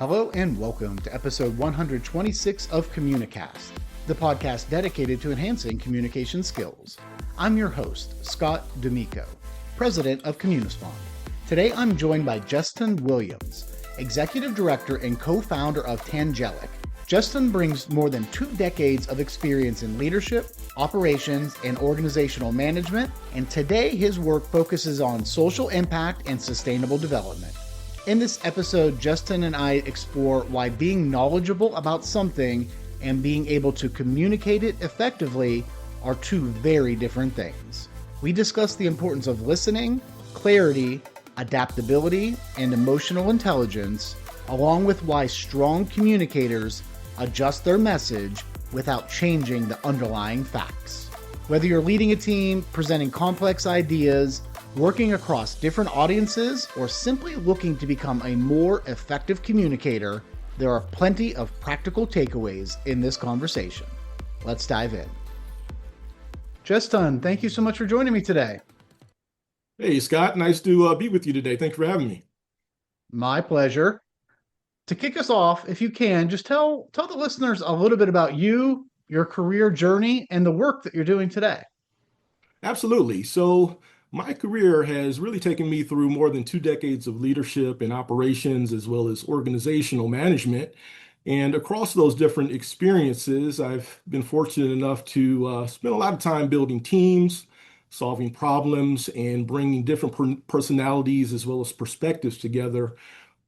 Hello and welcome to episode 126 of Communicast, the podcast dedicated to enhancing communication skills. I'm your host, Scott D'Amico, president of Communispond. Today I'm joined by Jesston Williams, executive director and co-founder of Tangelic. Jesston brings more than 2 decades of experience in leadership, operations, and organizational management, and today his work focuses on social impact and sustainable development. In this episode, Jesston and I explore why being knowledgeable about something and being able to communicate it effectively are 2 very different things. We discuss the importance of listening, clarity, adaptability, and emotional intelligence, along with why strong communicators adjust their message without changing the underlying facts. Whether you're leading a team, presenting complex ideas, working across different audiences, or simply looking to become a more effective communicator, there are plenty of practical takeaways in this conversation. Let's dive in. Jesston, thank you so much for joining me today. Hey, Scott, nice to be with you today. Thanks for having me. My pleasure. To kick us off, if you can, just tell the listeners a little bit about you, your career journey, and the work that you're doing today. Absolutely. So my career has really taken me through more than 2 decades of leadership and operations, as well as organizational management. And across those different experiences, I've been fortunate enough to spend a lot of time building teams, solving problems, and bringing different personalities as well as perspectives together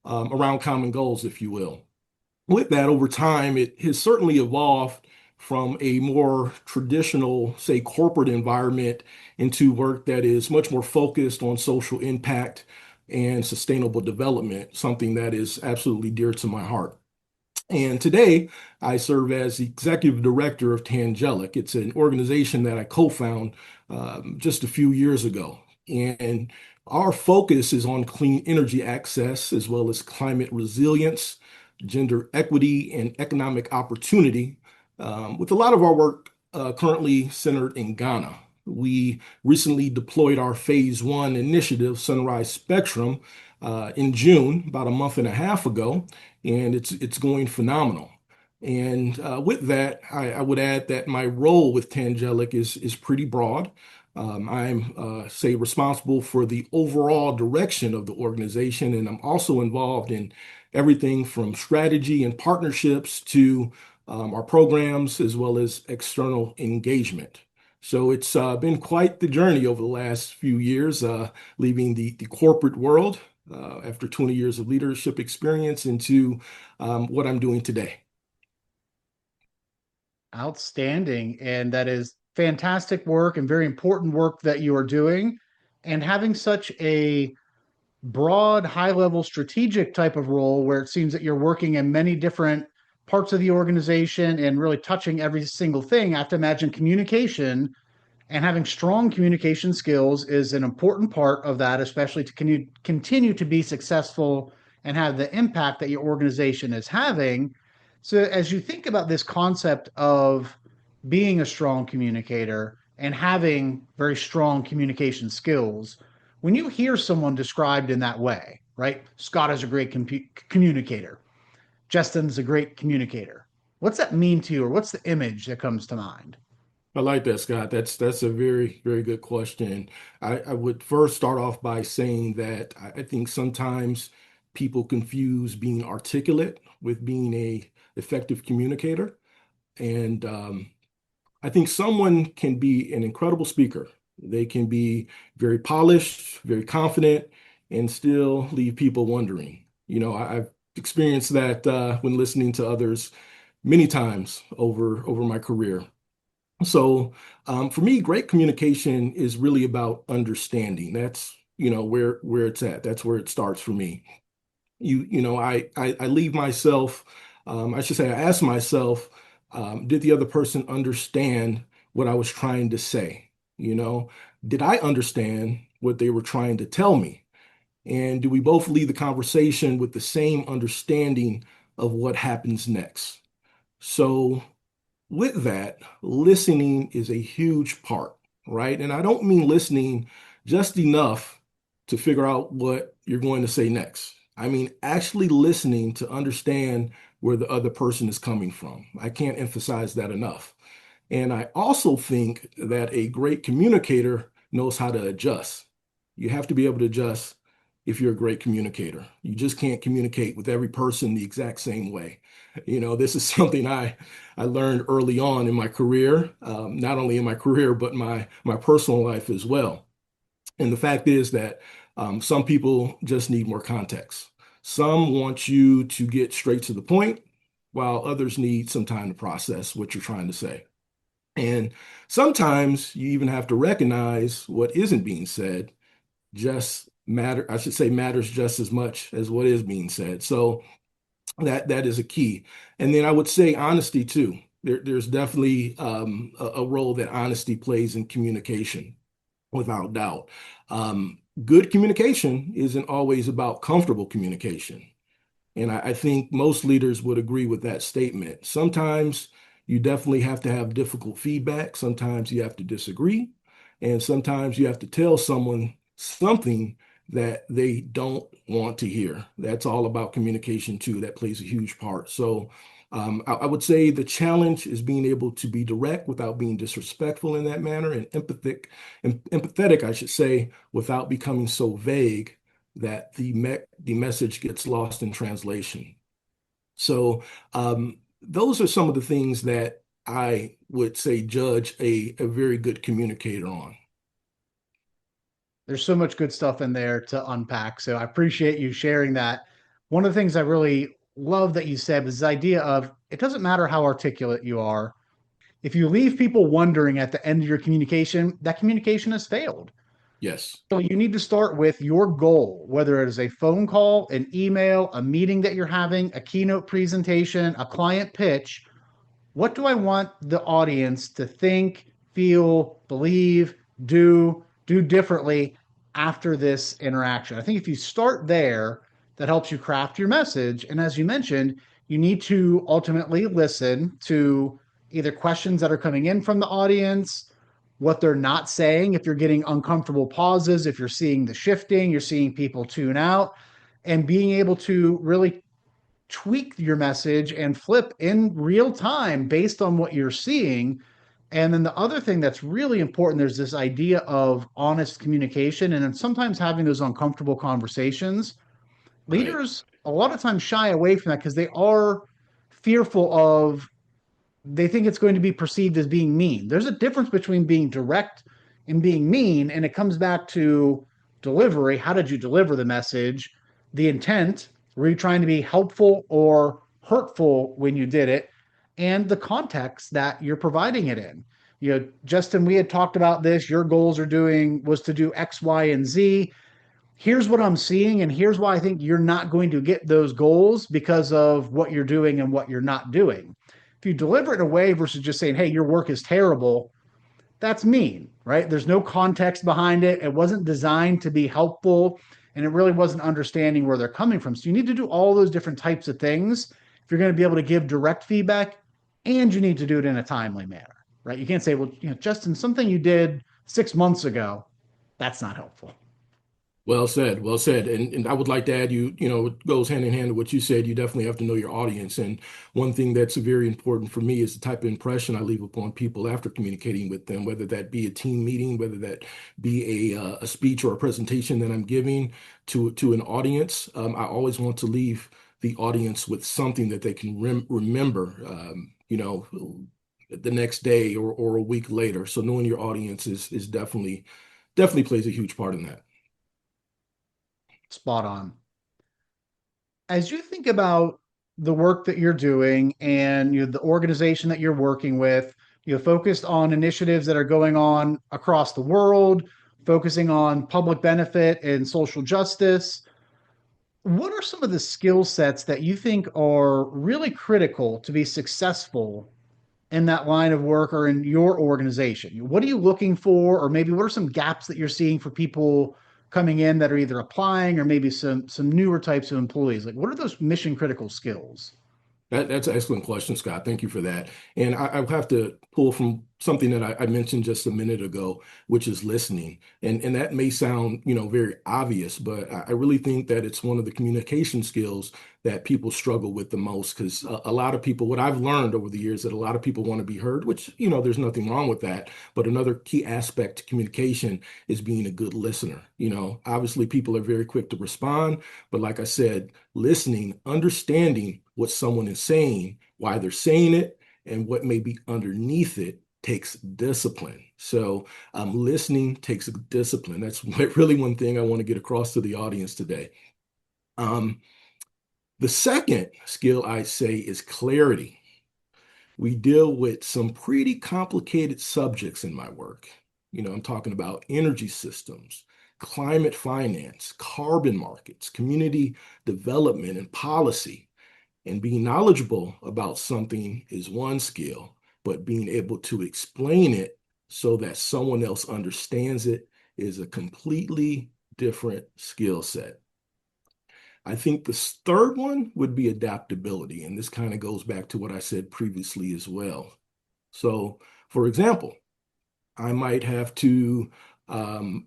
around common goals, if you will. With that, over time, it has certainly evolved from a more traditional, say, corporate environment into work that is much more focused on social impact and sustainable development, something that is absolutely dear to my heart. And today, I serve as the executive director of Tangelic. It's an organization that I co-found just a few years ago. And our focus is on clean energy access, as well as climate resilience, gender equity, and economic opportunity, with a lot of our work currently centered in Ghana. We recently deployed our phase 1 initiative, Sunrise Spectrum, in June, about a month and a half ago, and it's going phenomenal. And with that, I would add that my role with Tangelic is pretty broad. I'm, say, responsible for the overall direction of the organization, and I'm also involved in everything from strategy and partnerships to our programs as well as external engagement. So it's been quite the journey over the last few years, leaving the corporate world after 20 years of leadership experience into what I'm doing today. Outstanding. And that is fantastic work and very important work that you are doing. And having such a broad, high-level strategic type of role where it seems that you're working in many different parts of the organization and really touching every single thing. I have to imagine communication and having strong communication skills is an important part of that, especially to continue to be successful and have the impact that your organization is having. So as you think about this concept of being a strong communicator and having very strong communication skills, when you hear someone described in that way, right? Scott is a great communicator. Jesston's a great communicator. What's that mean to you, or what's the image that comes to mind? I like that, Scott. That's a very, very good question. I would first start off by saying that I think sometimes people confuse being articulate with being a effective communicator. And I think someone can be an incredible speaker. They can be very polished, very confident, and still leave people wondering. I've experienced that when listening to others many times over my career. So for me, great communication is really about understanding. That's where it's at. That's where it starts for me. I leave myself. I should say I ask myself, did the other person understand what I was trying to say? Did I understand what they were trying to tell me? And do we both leave the conversation with the same understanding of what happens next? So with that, listening is a huge part, right? And I don't mean listening just enough to figure out what you're going to say next. I mean, actually listening to understand where the other person is coming from. I can't emphasize that enough. And I also think that a great communicator knows how to adjust. You have to be able to adjust if you're a great communicator. You just can't communicate with every person the exact same way. This is something I learned early on in my career, not only in my career, but my personal life as well. And the fact is that some people just need more context. Some want you to get straight to the point, while others need some time to process what you're trying to say. And sometimes you even have to recognize what isn't being said I should say matters just as much as what is being said. So that is a key. And then I would say honesty too. There's definitely a role that honesty plays in communication, without doubt. Good communication isn't always about comfortable communication. And I think most leaders would agree with that statement. Sometimes you definitely have to have difficult feedback. Sometimes you have to disagree. And sometimes you have to tell someone something that they don't want to hear. That's all about communication too. That plays a huge part. So I would say the challenge is being able to be direct without being disrespectful in that manner, and empathetic, I should say, without becoming so vague that the message gets lost in translation. So those are some of the things that I would say judge a very good communicator on. There's so much good stuff in there to unpack. So I appreciate you sharing that. One of the things I really love that you said was this idea of it doesn't matter how articulate you are. If you leave people wondering at the end of your communication, that communication has failed. Yes, So you need to start with your goal, whether it is a phone call, an email, a meeting that you're having, a keynote presentation, a client pitch. What do I want the audience to think, feel, believe, do differently after this interaction? I think if you start there, that helps you craft your message. And as you mentioned, you need to ultimately listen to either questions that are coming in from the audience, what they're not saying, if you're getting uncomfortable pauses, if you're seeing the shifting, you're seeing people tune out, and being able to really tweak your message and flip in real time based on what you're seeing. And then the other thing that's really important, there's this idea of honest communication and then sometimes having those uncomfortable conversations. right, Leaders a lot of times shy away from that because they are fearful of they think it's going to be perceived as being mean. There's a difference between being direct and being mean, and it comes back to delivery. How did you deliver the message? The intent. Were you trying to be helpful or hurtful when you did it? And the context that you're providing it in. Justin, we had talked about this. Your goals are doing was to do X, Y, and Z. Here's what I'm seeing, and here's why I think you're not going to get those goals because of what you're doing and what you're not doing. If you deliver it in a way versus just saying, hey, your work is terrible, that's mean, right? There's no context behind it. It wasn't designed to be helpful, and it really wasn't understanding where they're coming from. So you need to do all those different types of things if you're going to be able to give direct feedback, and you need to do it in a timely manner, right? You can't say, well, Justin, something you did 6 months ago, that's not helpful. well said, well said. And I would like to add, it goes hand in hand with what you said. You definitely have to know your audience. And one thing that's very important for me is the type of impression I leave upon people after communicating with them, whether that be a team meeting, whether that be a speech or a presentation that I'm giving to an audience. I always want to leave the audience with something that they can remember, the next day or a week later. So knowing your audience is definitely plays a huge part in that. Spot on. As you think about the work that you're doing and the organization that you're working with, focused on initiatives that are going on across the world, focusing on public benefit and social justice. What are some of the skill sets that you think are really critical to be successful in that line of work or in your organization? What are you looking for, or maybe what are some gaps that you're seeing for people coming in that are either applying or maybe some newer types of employees? Like, what are those mission critical skills? That's an excellent question, Scott. Thank you for that. And I have to pull from something that I mentioned just a minute ago, which is listening. And that may sound, very obvious, but I really think that it's one of the communication skills that people struggle with the most because a lot of people, what I've learned over the years, that a lot of people want to be heard, which, there's nothing wrong with that. But another key aspect to communication is being a good listener. Obviously people are very quick to respond, but like I said, listening, understanding what someone is saying, why they're saying it, and what may be underneath it takes discipline. So listening takes discipline. That's really one thing I want to get across to the audience today. Um, the second skill I say is clarity. We deal with some pretty complicated subjects in my work. I'm talking about energy systems, climate finance, carbon markets, community development, and policy. And being knowledgeable about something is one skill, but being able to explain it so that someone else understands it is a completely different skill set. I think the third one would be adaptability. And this kind of goes back to what I said previously as well. So, for example, I might have to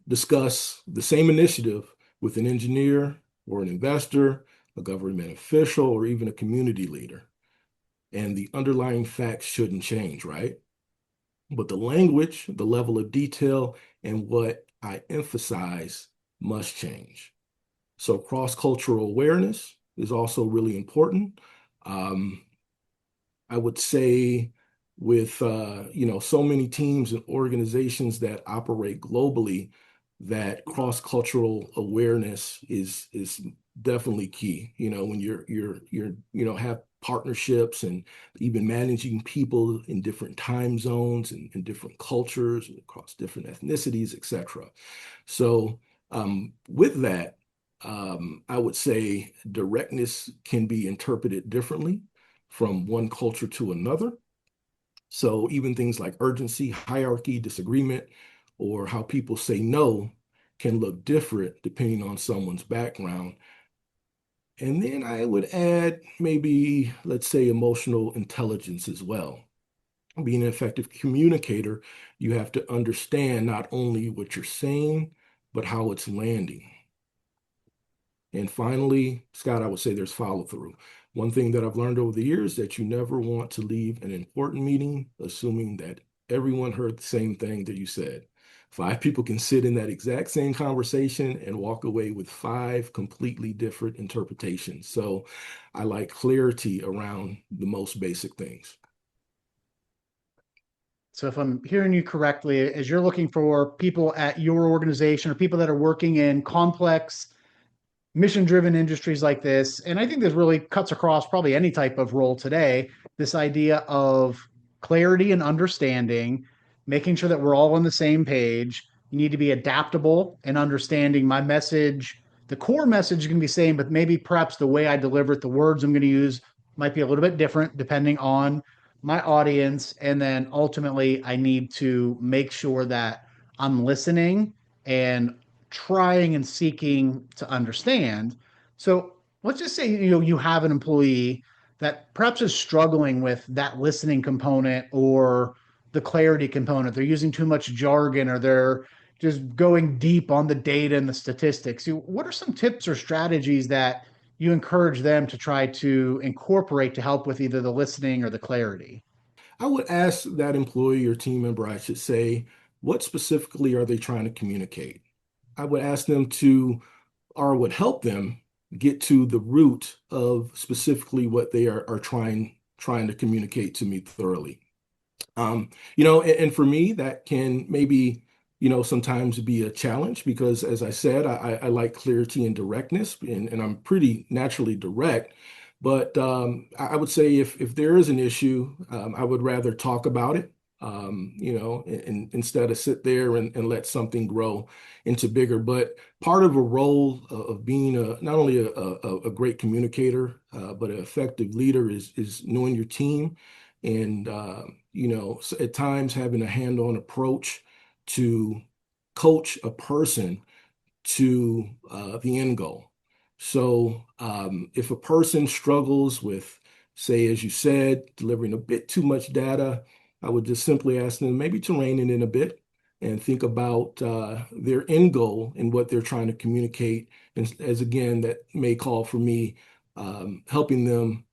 discuss the same initiative with an engineer or an investor, a government official, or even a community leader. And the underlying facts shouldn't change, right? But the language, the level of detail, and what I emphasize must change. So cross-cultural awareness is also really important. Um, I would say with so many teams and organizations that operate globally, that cross-cultural awareness is definitely key. When you're have partnerships and even managing people in different time zones and different cultures and across different ethnicities, etc. So with that, I would say directness can be interpreted differently from one culture to another. So even things like urgency, hierarchy, disagreement, or how people say no can look different depending on someone's background. And then I would add maybe, let's say, emotional intelligence as well. Being an effective communicator, you have to understand not only what you're saying, but how it's landing. And finally, Scott, I would say there's follow through. One thing that I've learned over the years that you never want to leave an important meeting assuming that everyone heard the same thing that you said. Five people can sit in that exact same conversation and walk away with five completely different interpretations. So I like clarity around the most basic things. So if I'm hearing you correctly, as you're looking for people at your organization or people that are working in complex mission driven industries like this, and I think this really cuts across probably any type of role today, this idea of clarity and understanding, making sure that we're all on the same page. You need to be adaptable and understanding my message. The core message is going to be the same, but maybe perhaps the way I deliver it, the words I'm going to use might be a little bit different depending on my audience. And then ultimately, I need to make sure that I'm listening and trying and seeking to understand. So let's just say you have an employee that perhaps is struggling with that listening component or the clarity component. They're using too much jargon or they're just going deep on the data and the statistics. What are some tips or strategies that you encourage them to try to incorporate to help with either the listening or the clarity? I would ask that employee or team member, I should say, what specifically are they trying to communicate? I would ask them to, or would help them get to the root of specifically what they are trying to communicate to me thoroughly. And for me, that can maybe, sometimes be a challenge because, as I said, I like clarity and directness, and I'm pretty naturally direct. But I would say if there is an issue, I would rather talk about it, and instead of sit there and let something grow into bigger. But part of a role of being not only a great communicator, but an effective leader is knowing your team and at times having a hand-on approach to coach a person to the end goal. So if a person struggles with, say, as you said, delivering a bit too much data, I would just simply ask them maybe to rein it in a bit and think about their end goal and what they're trying to communicate. And as again, that may call for me helping them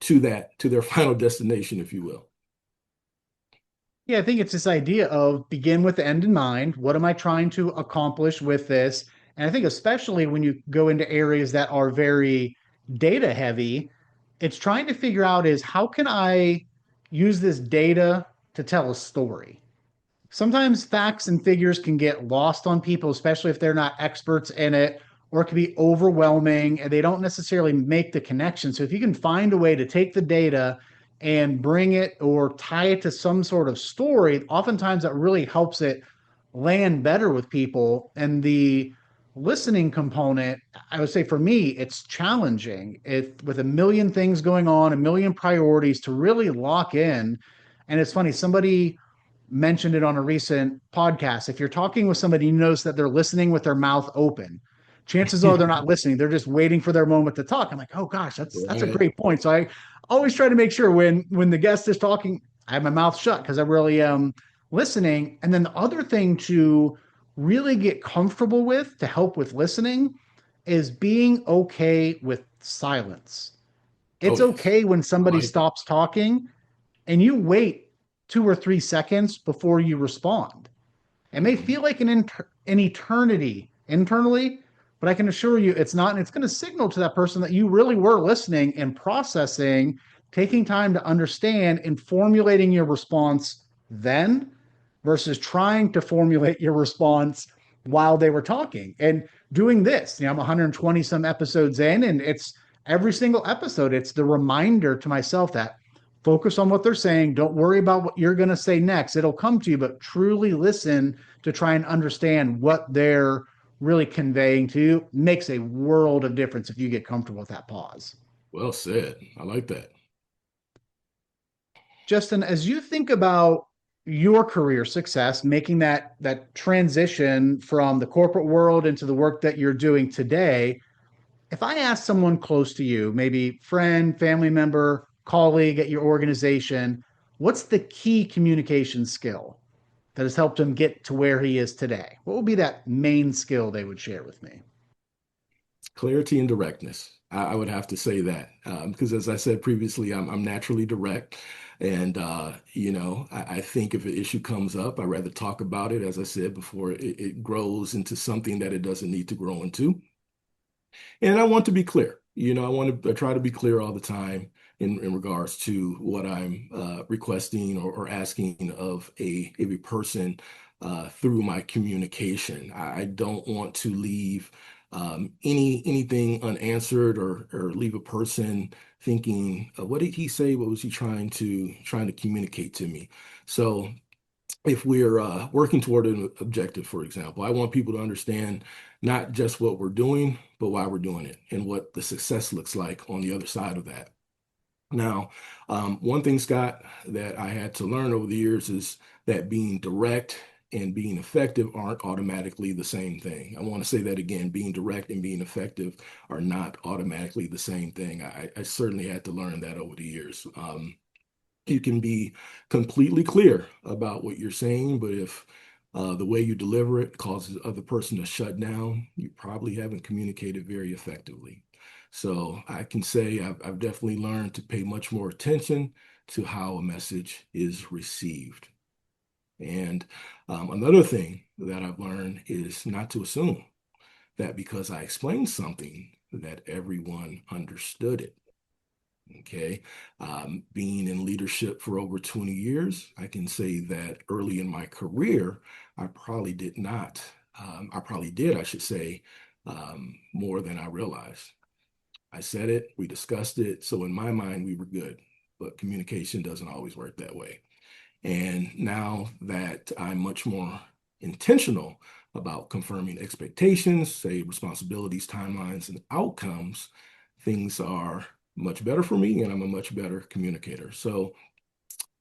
to their final destination, if you will. Yeah, I think it's this idea of begin with the end in mind. What am I trying to accomplish with this? And I think especially when you go into areas that are very data heavy, it's trying to figure out is how can I use this data to tell a story? Sometimes facts and figures can get lost on people, especially if they're not experts in it, or it can be overwhelming and they don't necessarily make the connection. So if you can find a way to take the data and bring it or tie it to some sort of story, oftentimes that really helps it land better with people. And the listening component, I would say for me, it's challenging. It with a million things going on, a million priorities to really lock in. And it's funny, somebody mentioned it on a recent podcast. If you're talking with somebody, you notice that they're listening with their mouth open. Chances are they're not listening. They're just waiting for their moment to talk. I'm like, oh gosh, that's a Right. great point. So I always try to make sure when the guest is talking, I have my mouth shut because I really am listening. And then the other thing to really get comfortable with to help with listening is being okay with silence. Oh, It's yes. okay when I somebody like that. stops talking and you wait 2 or 3 seconds before you respond. It may Mhm. feel like an eternity internally, but I can assure you it's not. And it's going to signal to that person that you really were listening and processing, taking time to understand and formulating your response then versus trying to formulate your response while they were talking and doing this. I'm 120 some episodes in, and it's every single episode, it's the reminder to myself that focus on what they're saying. Don't worry about what you're going to say next. It'll come to you, but truly listen to try and understand what they're really conveying to you. Makes a world of difference if you get comfortable with that pause. Well said. I like that. Justin, as you think about your career success, making that transition from the corporate world into the work that you're doing today, if I ask someone close to you, maybe friend, family member, colleague at your organization, what's the key communication skill that has helped him get to where he is today? What would be that main skill they would share with me? Clarity and directness. I would have to say that because, as I said previously, I'm naturally direct. And, I think if an issue comes up, I'd rather talk about it, as I said before, it grows into something that it doesn't need to grow into. And I want to be clear. I try to be clear all the time in regards to what I'm requesting or asking of a person through my communication. I don't want to leave anything unanswered or leave a person thinking, what did he say? What was he trying to communicate to me? So if we're working toward an objective, for example, I want people to understand not just what we're doing, but why we're doing it and what the success looks like on the other side of that. Now, one thing, Scott, that I had to learn over the years is that being direct and being effective aren't automatically the same thing. I want to say that again, being direct and being effective are not automatically the same thing. I certainly had to learn that over the years. You can be completely clear about what you're saying, but if the way you deliver it causes the other person to shut down, you probably haven't communicated very effectively. So I can say I've definitely learned to pay much more attention to how a message is received. And another thing that I've learned is not to assume that because I explained something that everyone understood it. Okay. Being in leadership for over 20 years, I can say that early in my career, I probably did not, I probably did, I should say, more than I realized. I said it, we discussed it. So in my mind, we were good, but communication doesn't always work that way. And now that I'm much more intentional about confirming expectations, say responsibilities, timelines, and outcomes, things are much better for me and I'm a much better communicator. So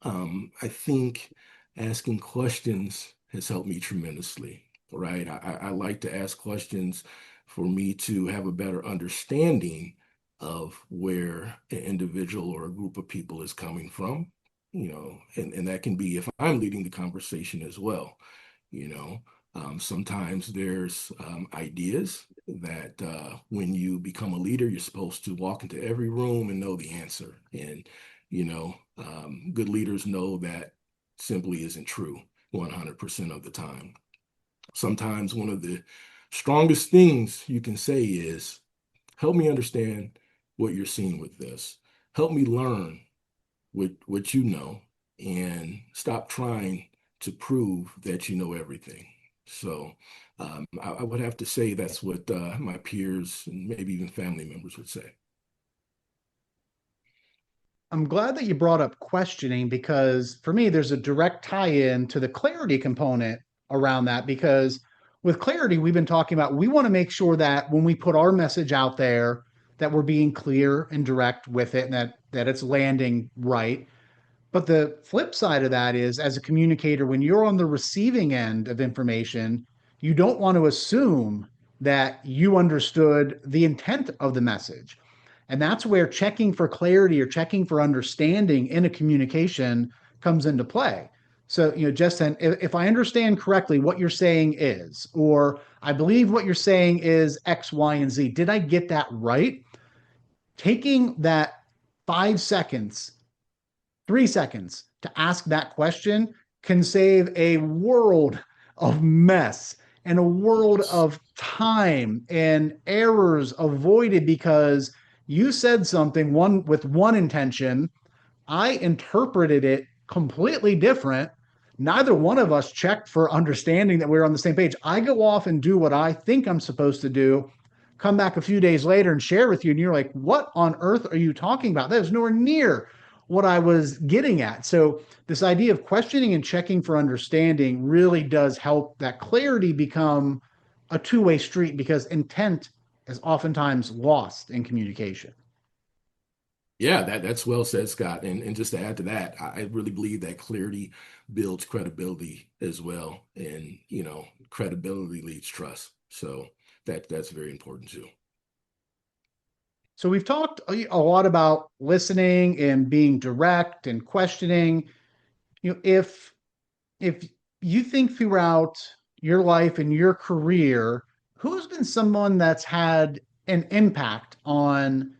I think asking questions has helped me tremendously, right? I like to ask questions for me to have a better understanding of where an individual or a group of people is coming from. and that can be if I'm leading the conversation as well. You know, sometimes there's ideas that when you become a leader, you're supposed to walk into every room and know the answer. And, good leaders know that simply isn't true 100% of the time. Sometimes one of the strongest things you can say is, help me understand what you're seeing with this. Help me learn what you know and stop trying to prove that you know everything. So I would have to say that's what my peers and maybe even family members would say. I'm glad that you brought up questioning because for me, there's a direct tie-in to the clarity component around that. Because with clarity, we've been talking about we want to make sure that when we put our message out there, that we're being clear and direct with it and that it's landing right. But the flip side of that is, as a communicator, when you're on the receiving end of information, you don't want to assume that you understood the intent of the message. And that's where checking for clarity or checking for understanding in a communication comes into play. So, Justin, if I understand correctly what you're saying is, or I believe what you're saying is X, Y, and Z, did I get that right? Taking that 5 seconds 3 seconds to ask that question can save a world of mess and a world Yes. of time and errors avoided because you said something one with one intention. I interpreted it completely different. Neither one of us checked for understanding that we were on the same page. I go off and do what I think I'm supposed to do, come back a few days later and share with you, and you're like, what on earth are you talking about? That was nowhere near what I was getting at. So, this idea of questioning and checking for understanding really does help that clarity become a two-way street because intent is oftentimes lost in communication. Yeah, that's well said, Scott. And just to add to that, I really believe that clarity builds credibility as well. And, credibility leads trust. So that's very important too. So we've talked a lot about listening and being direct and questioning. If you think throughout your life and your career, who's been someone that's had an impact on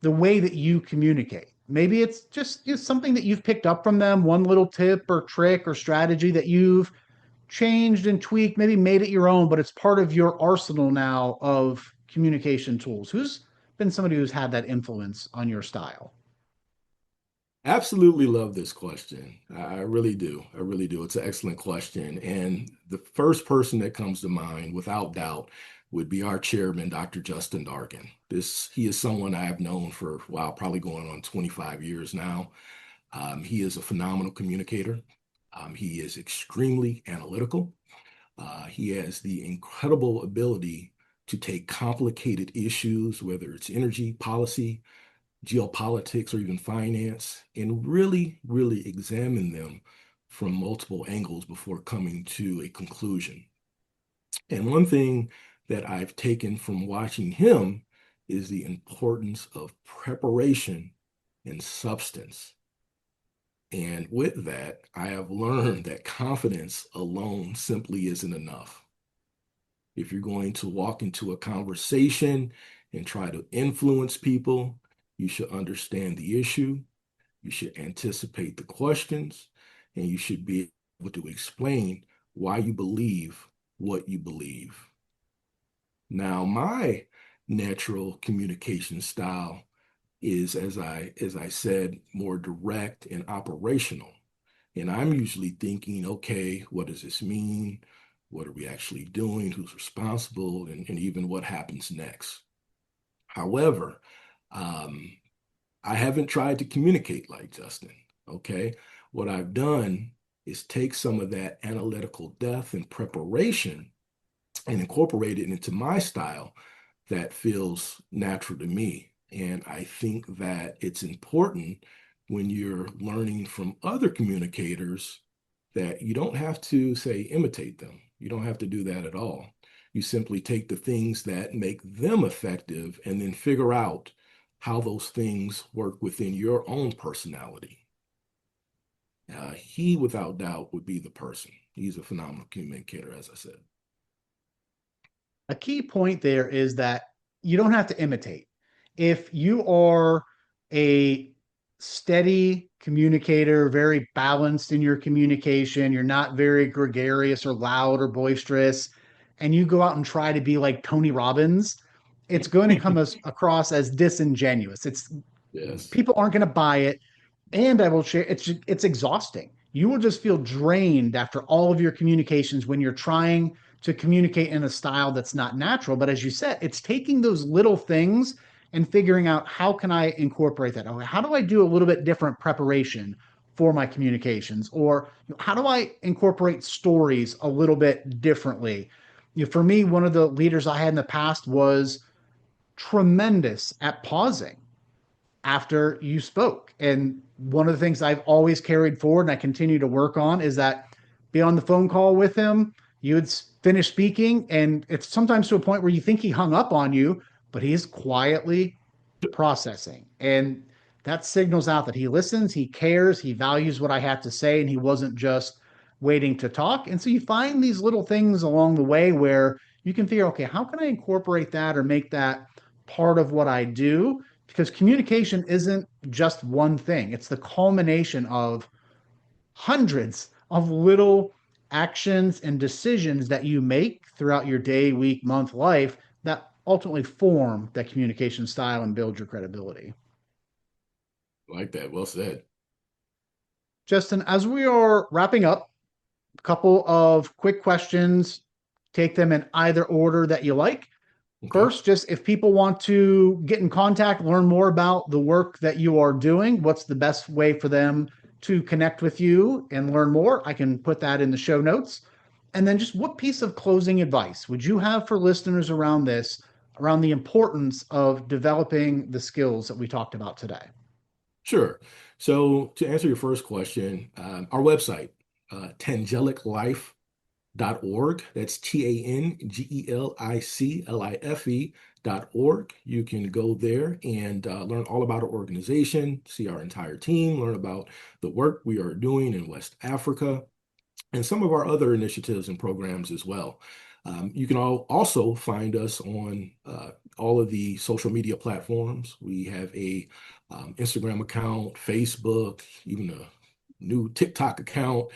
the way that you communicate? Maybe it's just something that you've picked up from them, one little tip or trick or strategy that you've changed and tweaked, maybe made it your own, but it's part of your arsenal now of communication tools. Who's been somebody who's had that influence on your style? Absolutely love this question. I really do. I really do. It's an excellent question. And the first person that comes to mind, without doubt, would be our chairman, Dr. Justin Darkin. He is someone I have known for, wow, probably going on 25 years now. He is a phenomenal communicator. He is extremely analytical. He has the incredible ability to take complicated issues, whether it's energy, policy, geopolitics, or even finance, and really, really examine them from multiple angles before coming to a conclusion. And one thing that I've taken from watching him is the importance of preparation and substance. And with that, I have learned that confidence alone simply isn't enough. If you're going to walk into a conversation and try to influence people, you should understand the issue, you should anticipate the questions, and you should be able to explain why you believe what you believe. Now, my natural communication style is, as I said, more direct and operational. And I'm usually thinking, okay, what does this mean? What are we actually doing? Who's responsible? And even what happens next? However, um, I haven't tried to communicate like Justin. Okay. What I've done is take some of that analytical depth and preparation and incorporate it into my style that feels natural to me. And I think that it's important when you're learning from other communicators that you don't have to say imitate them. You don't have to do that at all. You simply take the things that make them effective and then figure out how those things work within your own personality. he without doubt would be the person. He's a phenomenal communicator, as I said. A key point there is that you don't have to imitate. If you are a steady communicator, very balanced in your communication, you're not very gregarious or loud or boisterous, and you go out and try to be like Tony Robbins, it's going to come across as disingenuous. It's Yes. people aren't going to buy it, and I will share it's exhausting. You will just feel drained after all of your communications when you're trying to communicate in a style that's not natural. But as you said, it's taking those little things and figuring out how can I incorporate that? How do I do a little bit different preparation for my communications? Or how do I incorporate stories a little bit differently? For me, one of the leaders I had in the past was tremendous at pausing after you spoke. And one of the things I've always carried forward and I continue to work on is that be on the phone call with him, you would finish speaking, and it's sometimes to a point where you think he hung up on you, but he's quietly processing. And that signals out that he listens, he cares, he values what I have to say, and he wasn't just waiting to talk. And so you find these little things along the way where you can figure, okay, how can I incorporate that or make that part of what I do? Because communication isn't just one thing, it's the culmination of hundreds of little actions and decisions that you make throughout your day, week, month, life that ultimately form that communication style and build your credibility. Like that. Well said. Justin, as we are wrapping up, a couple of quick questions. Take them in either order that you like. Okay. First, just if people want to get in contact, learn more about the work that you are doing, what's the best way for them to connect with you and learn more? I can put that in the show notes. And then just what piece of closing advice would you have for listeners around this, around the importance of developing the skills that we talked about today? Sure. So to answer your first question, our website, tangeliclife.org. That's TANGELICLIFE.org. You can go there and learn all about our organization, see our entire team, learn about the work we are doing in West Africa, and some of our other initiatives and programs as well. You can also find us on all of the social media platforms. We have a Instagram account, Facebook, even a new TikTok account,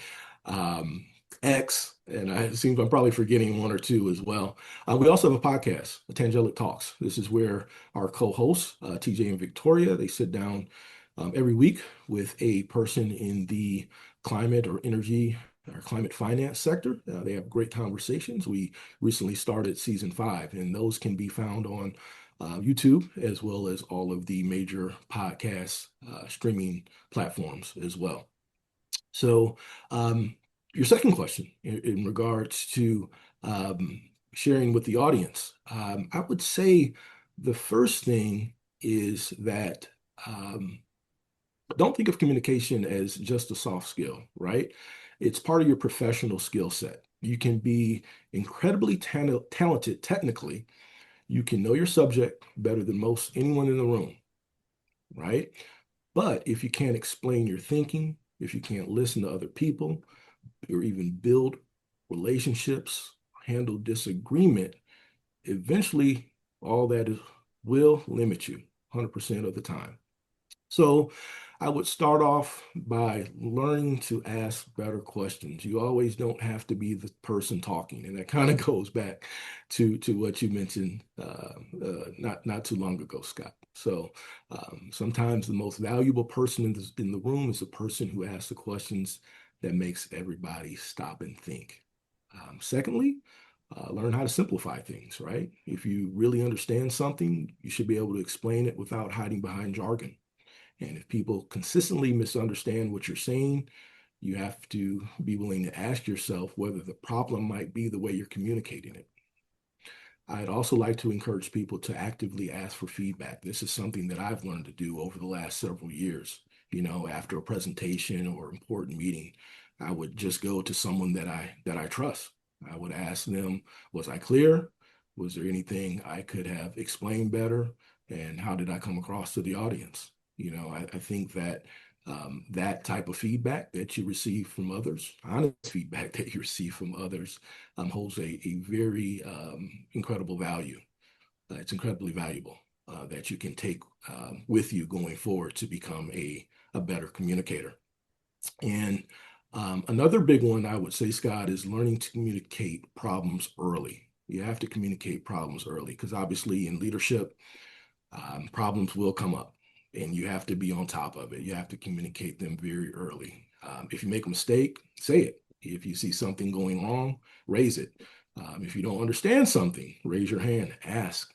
um, X, and it seems I'm probably forgetting one or two as well. We also have a podcast, Tangelic Talks. This is where our co-hosts, TJ and Victoria, they sit down every week with a person in the climate or energy or climate finance sector. They have great conversations. We recently started season 5, and those can be found on YouTube as well as all of the major podcast streaming platforms as well. So, your second question in regards to sharing with the audience, I would say the first thing is that don't think of communication as just a soft skill, right? It's part of your professional skill set. You can be incredibly talented technically. You can know your subject better than most anyone in the room, right? But if you can't explain your thinking, if you can't listen to other people, or even build relationships, handle disagreement, eventually all that will limit you 100% of the time. So I would start off by learning to ask better questions. You always don't have to be the person talking, and that kind of goes back to what you mentioned not too long ago, Scott. So sometimes the most valuable person in the room is the person who asks the questions that makes everybody stop and think. Secondly, learn how to simplify things, right? If you really understand something, you should be able to explain it without hiding behind jargon. And if people consistently misunderstand what you're saying, you have to be willing to ask yourself whether the problem might be the way you're communicating it. I'd also like to encourage people to actively ask for feedback. This is something that I've learned to do over the last several years. You know, after a presentation or important meeting, I would just go to someone that I trust. I would ask them, was I clear? Was there anything I could have explained better? And how did I come across to the audience? You know, I think that That type of feedback that you receive from others, honest feedback that you receive from others, holds a very incredible value. It's incredibly valuable that you can take with you going forward to become a better communicator. And another big one I would say, Scott, is learning to communicate problems early. You have to communicate problems early because obviously in leadership, problems will come up and you have to be on top of it. You have to communicate them very early. If you make a mistake, say it. If you see something going wrong, raise it. If you don't understand something, raise your hand, ask.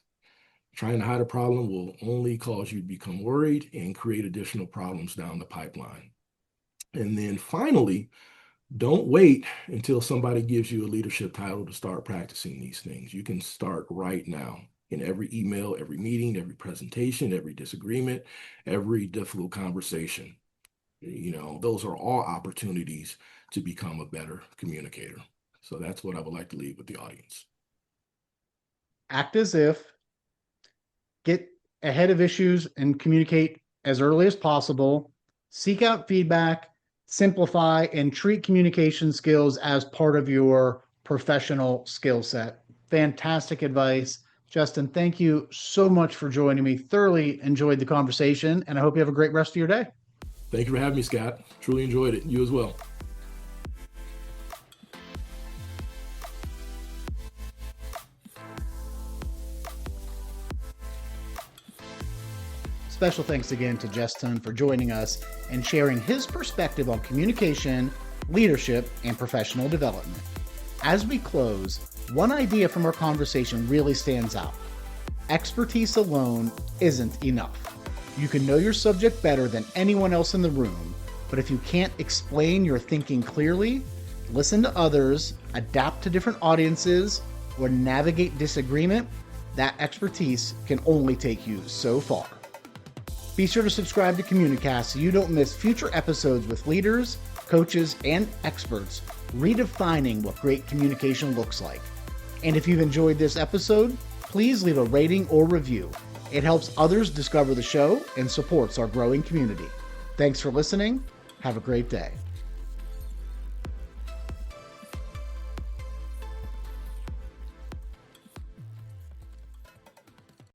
Trying to hide a problem will only cause you to become worried and create additional problems down the pipeline. And then finally, don't wait until somebody gives you a leadership title to start practicing these things. You can start right now in every email, every meeting, every presentation, every disagreement, every difficult conversation. Those are all opportunities to become a better communicator. So that's what I would like to leave with the audience. Act as if, get ahead of issues and communicate as early as possible, seek out feedback, simplify, and treat communication skills as part of your professional skill set. Fantastic advice. Jesston, thank you so much for joining me. Thoroughly enjoyed the conversation, and I hope you have a great rest of your day. Thank you for having me, Scott. Truly enjoyed it. You as well. Special thanks again to Jesston for joining us and sharing his perspective on communication, leadership, and professional development. As we close, one idea from our conversation really stands out. Expertise alone isn't enough. You can know your subject better than anyone else in the room, but if you can't explain your thinking clearly, listen to others, adapt to different audiences, or navigate disagreement, that expertise can only take you so far. Be sure to subscribe to Communicast so you don't miss future episodes with leaders, coaches, and experts redefining what great communication looks like. And if you've enjoyed this episode, please leave a rating or review. It helps others discover the show and supports our growing community. Thanks for listening. Have a great day.